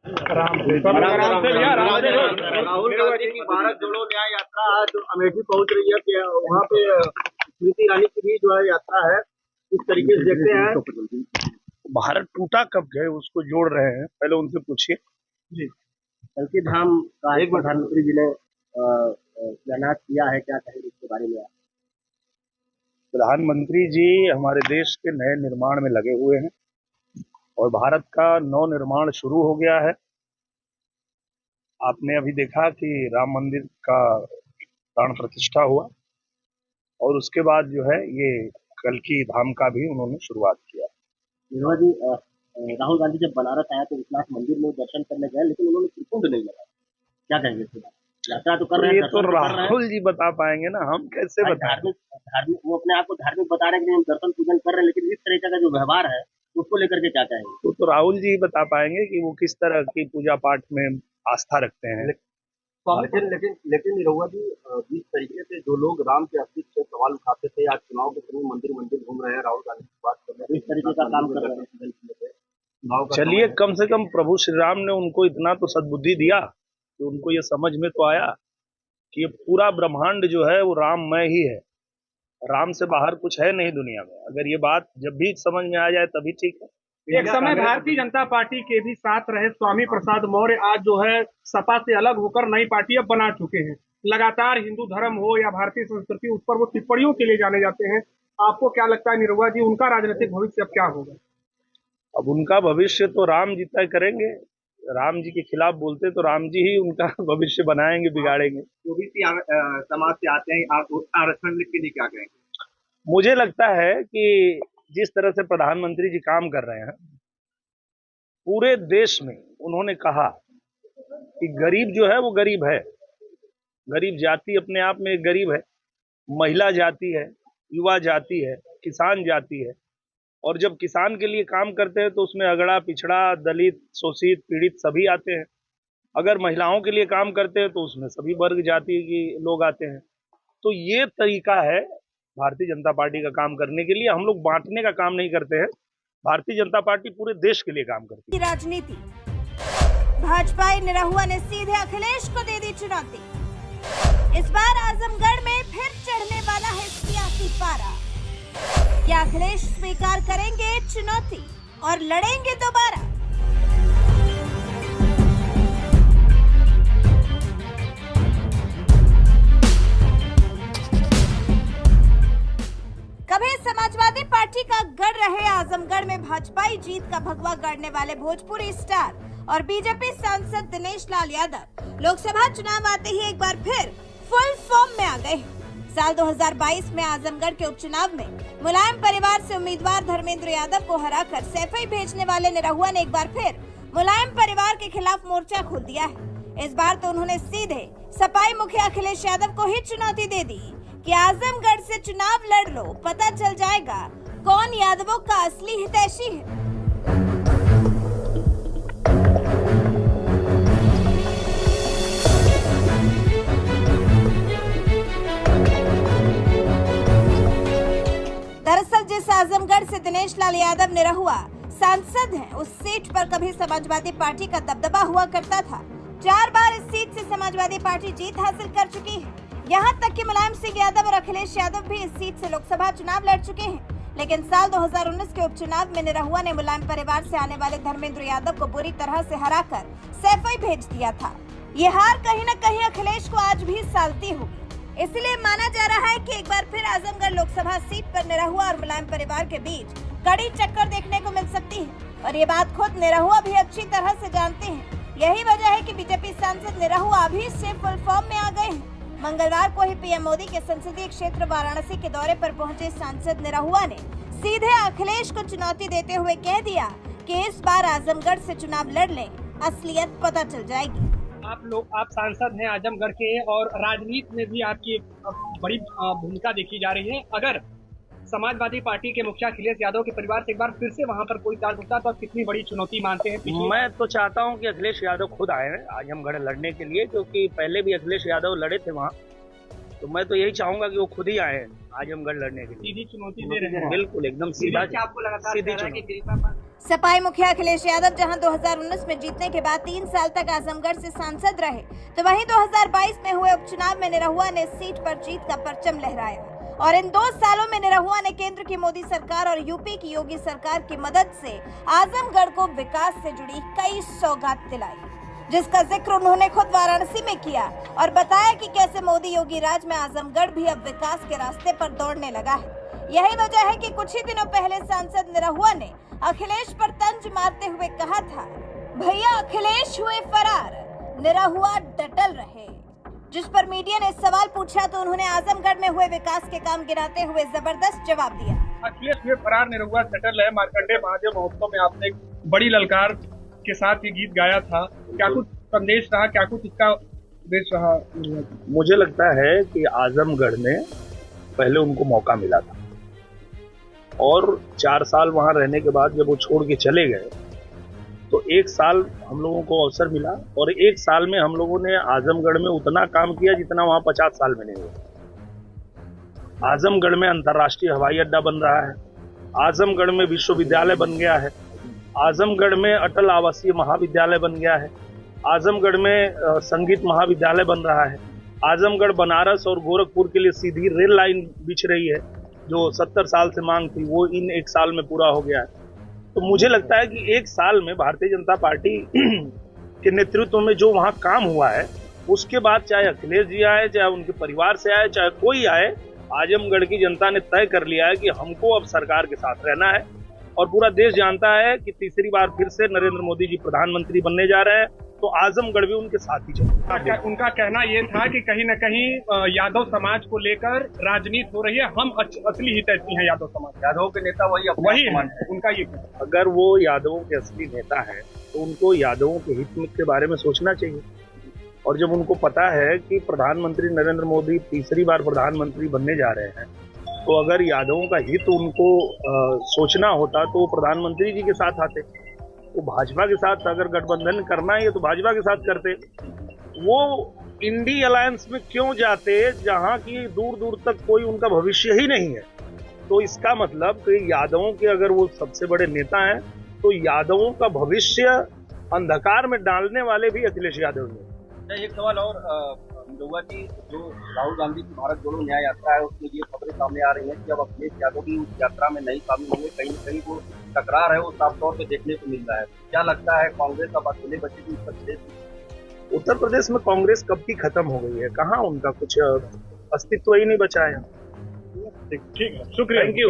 राहुल गांधी की भारत जोड़ो न्याय यात्रा आज अमेठी पहुंच रही है कि वहाँ पे स्मृति ईरानी की भी जो है यात्रा है, इस तरीके से देखते हैं। भारत टूटा कब गए उसको जोड़ रहे हैं, पहले उनसे पूछिए जी। कल्कि धाम का एक प्रधानमंत्री जी ने ऐलान किया है, क्या कहेंगे इसके बारे में? प्रधानमंत्री जी हमारे देश के नए निर्माण में लगे हुए हैं और भारत का नव निर्माण शुरू हो गया है। आपने अभी देखा कि राम मंदिर का प्राण प्रतिष्ठा हुआ और उसके बाद जो है ये कल्कि धाम का भी उन्होंने शुरुआत किया। निर्मला जी, राहुल गांधी जब बनारस आया तो विश्वनाथ मंदिर में दर्शन करने गए, लेकिन उन्होंने त्रिकुंड नहीं लगाया, क्या कहेंगे इसके बाद? यात्रा तो कर रहे हैं, ये तो राहुल जी बता पाएंगे ना, हम कैसे बताएं? धार्मिक वो अपने आप को धार्मिक बता रहे हैं कि हम दर्शन पूजन कर रहे हैं, लेकिन इस तरीके का जो व्यवहार है उसको लेकर के क्या कहेंगे? तो राहुल जी बता पाएंगे कि वो किस तरह की पूजा पाठ में आस्था रखते हैं। लेकिन निरहुआ जी, जिस तरीके से जो लोग राम के अस्तित्व से सवाल उठाते थे, आज चुनाव के समय मंदिर मंदिर घूम रहे हैं, राहुल गांधी की बात कर रहे हैं, इस तरीके का काम कर रहे हैं। चलिए, कम से कम प्रभु श्री राम ने उनको इतना तो सद्बुद्धि दिया कि उनको ये समझ में तो आया कि ये पूरा ब्रह्मांड जो है वो राममय ही है, राम से बाहर कुछ है नहीं दुनिया में। अगर ये बात जब भी समझ में आ जाए तभी ठीक है। एक समय भारतीय जनता पार्टी के भी साथ रहे स्वामी प्रसाद मौर्य आज जो है सपा से अलग होकर नई पार्टी अब बना चुके हैं। लगातार हिंदू धर्म हो या भारतीय संस्कृति, उस पर वो टिप्पणियों के लिए जाने जाते हैं। आपको क्या लगता है निरहुआ जी, उनका राजनीतिक भविष्य अब क्या होगा? अब उनका भविष्य तो राम जी तय करेंगे। राम जी के खिलाफ बोलते तो राम जी ही उनका भविष्य बनाएंगे, बिगाड़ेंगे। ओबीसी समाज से आते हैं, आप आरक्षण के लिए क्या कहेंगे? मुझे लगता है कि जिस तरह से प्रधानमंत्री जी काम कर रहे हैं, पूरे देश में उन्होंने कहा कि गरीब जो है वो गरीब है, गरीब जाति अपने आप में एक गरीब है, महिला जाति है, युवा जाति है, किसान जाति है। और जब किसान के लिए काम करते हैं तो उसमें अगड़ा पिछड़ा, दलित, शोषित, पीड़ित सभी आते हैं। अगर महिलाओं के लिए काम करते हैं तो उसमें सभी वर्ग जाति के लोग आते हैं। तो ये तरीका है भारतीय जनता पार्टी का काम करने के लिए। हम लोग बांटने का काम नहीं करते हैं। भारतीय जनता पार्टी पूरे देश के लिए काम करती है। राजनीति भाजपा निरहुआ ने सीधे अखिलेश को दे दी चुनौती। इस बार आजमगढ़ में फिर चढ़ने वाला है सियासी पारा। क्या अखिलेश स्वीकार करेंगे चुनौती और लड़ेंगे दोबारा? कभी समाजवादी पार्टी का गढ़ रहे आजमगढ़ में भाजपाई जीत का भगवा गढ़ने वाले भोजपुरी स्टार और बीजेपी सांसद दिनेश लाल यादव लोकसभा चुनाव आते ही एक बार फिर फुल फॉर्म में आ गए। साल 2022 में आजमगढ़ के उपचुनाव में मुलायम परिवार से उम्मीदवार धर्मेंद्र यादव को हराकर सैफई भेजने वाले निरहुआ ने एक बार फिर मुलायम परिवार के खिलाफ मोर्चा खोल दिया है। इस बार तो उन्होंने सीधे सपाई मुखिया अखिलेश यादव को ही चुनौती दे दी कि आजमगढ़ से चुनाव लड़ लो, पता चल जाएगा कौन यादवों का असली हितैषी है। दरअसल जिस आजमगढ़ से दिनेश लाल यादव निरहुआ सांसद हैं, उस सीट पर कभी समाजवादी पार्टी का दबदबा हुआ करता था। 4 बार इस सीट से समाजवादी पार्टी जीत हासिल कर चुकी है। यहाँ तक कि मुलायम सिंह यादव और अखिलेश यादव भी इस सीट से लोकसभा चुनाव लड़ चुके हैं। लेकिन साल 2019 के उपचुनाव में निरहुआ ने मुलायम परिवार से आने वाले धर्मेंद्र यादव को बुरी तरह से हराकर सैफई भेज दिया था। ये हार कहीं न कहीं अखिलेश को आज भी सालती होगी। इसलिए माना जा रहा है कि एक बार फिर आजमगढ़ लोकसभा सीट पर निरहुआ और मुलायम परिवार के बीच कड़ी टक्कर देखने को मिल सकती है। और ये बात खुद निरहुआ भी अच्छी तरह से जानते हैं। यही वजह है कि बीजेपी सांसद निरहुआ अभी से फुल फॉर्म में आ गए हैं। मंगलवार को ही पीएम मोदी के संसदीय क्षेत्र वाराणसी के दौरे पर पहुंचे सांसद निरहुआ ने सीधे अखिलेश को चुनौती देते हुए कह दिया कि इस बार आजमगढ़ से चुनाव लड़ लें, असलियत पता चल जाएगी। आप सांसद हैं आजमगढ़ के और राजनीति में भी आपकी बड़ी भूमिका देखी जा रही है। अगर समाजवादी पार्टी के मुखिया अखिलेश यादव के परिवार से एक बार फिर से वहां पर कोई चार्ज होता है तो आप कितनी बड़ी चुनौती मानते हैं? मैं तो चाहता हूं कि अखिलेश यादव खुद आए हैं आजमगढ़ लड़ने के लिए, क्योंकि पहले भी अखिलेश यादव लड़े थे वहां। तो मैं तो यही चाहूंगा कि वो खुद ही आए हैं आजमगढ़ लड़ने के लिए। सीधी चुनौती दे रहे हैं? बिल्कुल, एकदम सीधा। आपको लगातार सपाई मुखिया अखिलेश यादव जहां 2019 में जीतने के बाद 3 साल तक आजमगढ़ से सांसद रहे, तो वहीं 2022 में हुए उपचुनाव में निरहुआ ने सीट पर जीत का परचम लहराया और इन 2 सालों में निरहुआ ने केंद्र की मोदी सरकार और यूपी की योगी सरकार की मदद से आजमगढ़ को विकास से जुड़ी कई सौगात दिलाई, जिसका जिक्र उन्होंने खुद वाराणसी में किया और बताया कि कैसे मोदी योगी राज में आजमगढ़ भी अब विकास के रास्ते पर दौड़ने लगा है। यही वजह है कि कुछ ही दिनों पहले सांसद निरहुआ ने अखिलेश पर तंज मारते हुए कहा था, भैया अखिलेश हुए फरार, निरहुआ डटल रहे। जिस पर मीडिया ने सवाल पूछा तो उन्होंने आजमगढ़ में हुए विकास के काम गिनाते हुए जबरदस्त जवाब दिया। अखिलेश हुए फरार, निरहुआ डटल रहे। मार्कंडेय महादेव महोत्सव में आपने एक बड़ी ललकार के साथ ये गीत गाया था, क्या कुछ संदेश रहा, क्या कुछ इसका उद्देश्य रहा? मुझे लगता है कि आजमगढ़ में पहले उनको मौका मिला था और 4 साल वहां रहने के बाद जब वो छोड़ के चले गए तो 1 साल हम लोगों को अवसर मिला और 1 साल में हम लोगों ने आजमगढ़ में उतना काम किया जितना वहां 50 साल में नहीं हुआ। आजमगढ़ में अंतर्राष्ट्रीय हवाई अड्डा बन रहा है, आजमगढ़ में विश्वविद्यालय बन गया है, आजमगढ़ में अटल आवासीय महाविद्यालय बन गया है, आजमगढ़ में संगीत महाविद्यालय बन रहा है, आजमगढ़ बनारस और गोरखपुर के लिए सीधी रेल लाइन बिछ रही है जो 70 साल से मांग थी, वो इन 1 साल में पूरा हो गया है। तो मुझे लगता है कि 1 साल में भारतीय जनता पार्टी के नेतृत्व में जो वहां काम हुआ है, उसके बाद चाहे अखिलेश जी आए, चाहे उनके परिवार से आए, चाहे कोई आए, आजमगढ़ की जनता ने तय कर लिया है कि हमको अब सरकार के साथ रहना है और पूरा देश जानता है कि तीसरी बार फिर से नरेंद्र मोदी जी प्रधानमंत्री बनने जा रहे हैं, तो आजमगढ़ भी उनके साथ ही चलेगा। उनका कहना ये था कि कहीं न कहीं यादव समाज को लेकर राजनीति हो रही है, हम असली हितैषी हैं यादव समाज। यादवों के नेता वही है उनका ये। अगर वो यादवों के असली नेता है तो उनको यादवों के हित के बारे में सोचना चाहिए। और जब उनको पता है कि प्रधानमंत्री नरेंद्र मोदी तीसरी बार प्रधानमंत्री बनने जा रहे हैं, तो अगर यादवों का हित उनको सोचना होता तो प्रधानमंत्री जी के साथ आते। वो भाजपा के साथ अगर गठबंधन करना है तो भाजपा के साथ करते। वो इंडी अलायंस में क्यों जाते जहां की दूर दूर तक कोई उनका भविष्य ही नहीं है? तो इसका मतलब कि यादवों के अगर वो सबसे बड़े नेता हैं तो यादवों का भविष्य अंधकार में डालने वाले भी अखिलेश यादव ने। एक सवाल और, निरहुआ जी, जो राहुल गांधी की भारत जोड़ो न्याय यात्रा है उसमें ये खबरें सामने आ रही हैं कि अब अखिलेश यादव भी उस यात्रा में नहीं शामिल होंगे, कहीं न कहीं वो टकरार है वो साफ तौर पे देखने को मिल रहा है। क्या लगता है, कांग्रेस अब अकेले बचेगी उत्तर प्रदेश में? उत्तर प्रदेश में कांग्रेस कब की खत्म हो गई है, कहाँ उनका कुछ अस्तित्व ही नहीं बचा है। ठीक है, शुक्रिया, थैंक यू।